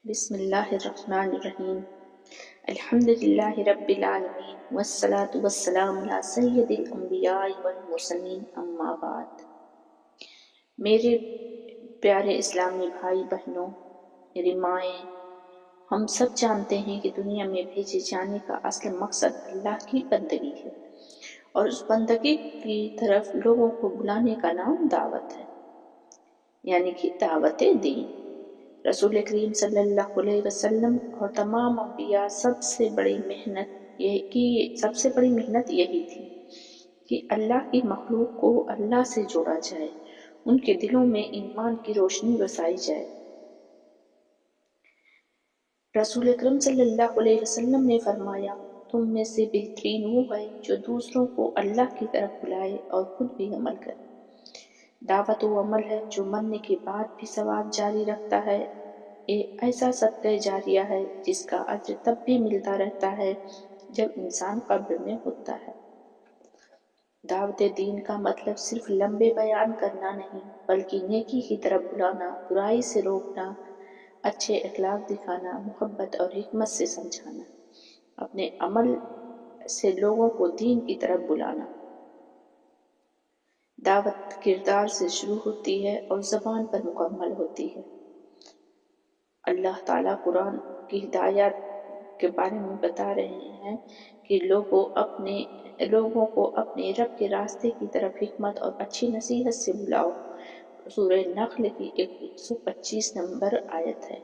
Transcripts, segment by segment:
بسم اللہ الرحمن الرحیم الحمد للہ رب العالمین والصلاة والسلام علی سید الانبیاء والمرسلین اما بعد۔ میرے پیارے اسلامی بھائی بہنوں، میری مائیں، ہم سب جانتے ہیں کہ دنیا میں بھیجے جانے کا اصل مقصد اللہ کی بندگی ہے، اور اس بندگی کی طرف لوگوں کو بلانے کا نام دعوت ہے، یعنی کہ دعوت دین۔ رسول کریم صلی اللہ علیہ وسلم اور تمام انبیاء سب سے بڑی محنت یہی تھی کہ اللہ کی مخلوق کو اللہ سے جوڑا جائے، ان کے دلوں میں ایمان کی روشنی بسائی جائے۔ رسول اکرم صلی اللہ علیہ وسلم نے فرمایا، تم میں سے بہترین وہ ہے جو دوسروں کو اللہ کی طرف بلائے اور خود بھی عمل کرے۔ دعوت وہ عمل ہے جو مرنے کے بعد بھی ثواب جاری رکھتا ہے، ایک ایسا صدقہ جاریہ ہے جس کا اجر تب بھی ملتا رہتا ہے جب انسان قبر میں ہوتا ہے۔ دعوت دین کا مطلب صرف لمبے بیان کرنا نہیں، بلکہ نیکی کی طرف بلانا، برائی سے روکنا، اچھے اخلاق دکھانا، محبت اور حکمت سے سمجھانا، اپنے عمل سے لوگوں کو دین کی طرف بلانا۔ دعوت کردار سے شروع ہوتی ہے اور زبان پر مکمل ہوتی ہے۔ اللہ تعالیٰ قرآن کی ہدایات کے بارے میں بتا رہے ہیں کہ لوگوں کو اپنے رب کے راستے کی طرف حکمت اور اچھی نصیحت سے بلاؤ۔ سورہ نحل کی 125 نمبر آیت ہے،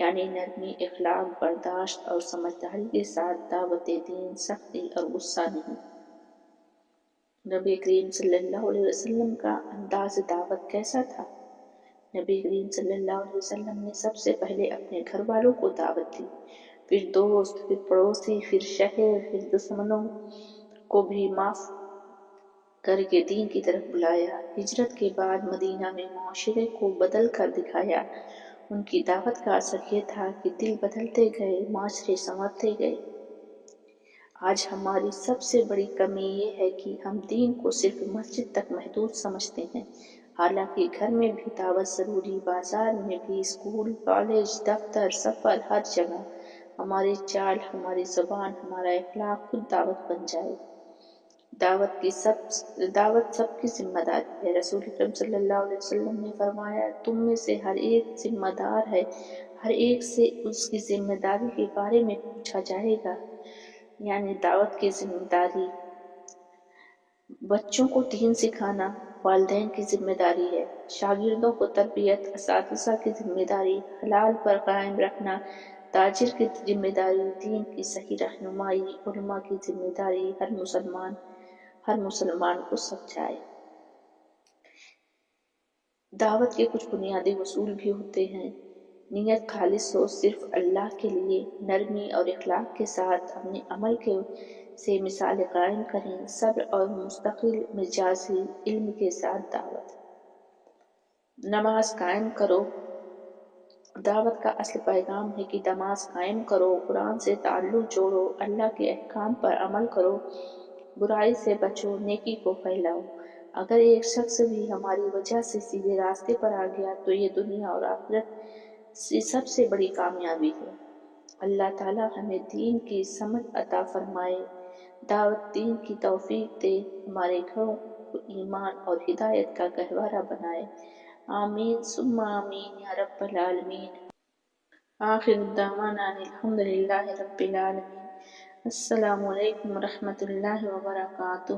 یعنی نرمی، اخلاق، برداشت اور سمجھداری کے ساتھ دعوت دین، سختی اور غصہ نہیں۔ نبی کریم صلی اللہ علیہ وسلم کا انداز دعوت کیسا تھا؟ نبی کریم صلی اللہ علیہ وسلم نے سب سے پہلے اپنے گھر والوں کو دعوت دی، پھر دوست، پھر پڑوسی، پھر شہر، پھر دشمنوں کو بھی معاف کر کے دین کی طرف بلایا۔ ہجرت کے بعد مدینہ میں معاشرے کو بدل کر دکھایا۔ ان کی دعوت کا اثر یہ تھا کہ دل بدلتے گئے، معاشرے سنورتے گئے۔ آج ہماری سب سے بڑی کمی یہ ہے کہ ہم دین کو صرف مسجد تک محدود سمجھتے ہیں، حالانکہ گھر میں بھی دعوت ضروری، بازار میں بھی، اسکول، کالج، دفتر، سفر، ہر جگہ ہماری چال، ہماری زبان، ہمارا اخلاق خود دعوت بن جائے۔ دعوت سب کی ذمہ داری ہے۔ رسول اکرم صلی اللہ علیہ وسلم نے فرمایا، تم میں سے ہر ایک ذمہ دار ہے، ہر ایک سے اس کی ذمہ داری کے بارے میں پوچھا جائے گا۔ یعنی دعوت کی ذمہ داری بچوں کو دین سکھانا والدین کی ذمہ داری ہے، شاگردوں کو تربیت اساتذہ کی ذمہ داری، حلال پر قائم رکھنا تاجر کی ذمہ داری، دین کی صحیح رہنمائی علماء کی ذمہ داری، ہر مسلمان کو سمجھائے۔ دعوت کے کچھ بنیادی اصول بھی ہوتے ہیں۔ نیت خالص ہو، صرف اللہ کے لیے، نرمی اور اخلاق کے ساتھ اپنے عمل سے مثال قائم کریں، صبر اور مستقل مزاجی، علم کے ساتھ دعوت۔ نماز قائم کرو۔ دعوت کا اصل پیغام ہے کہ نماز قائم کرو، قرآن سے تعلق جوڑو، اللہ کے احکام پر عمل کرو، برائی سے بچو، نیکی کو پھیلاؤ۔ اگر ایک شخص بھی ہماری وجہ سے سیدھے راستے پر آ گیا تو یہ دنیا اور آخرت سے سب سے بڑی کامیابی ہے۔ اللہ تعالیٰ ہمیں دین کی سمجھ عطا فرمائے، دعوت دین کی توفیق دے، ہمارے گھروں کو ایمان اور ہدایت کا گہوارہ بنائے۔ آمین ثم آمین یا رب العالمین۔ آخر دعوانا الحمد للہ رب العالمین۔ السلام علیکم ورحمۃ اللہ وبرکاتہ۔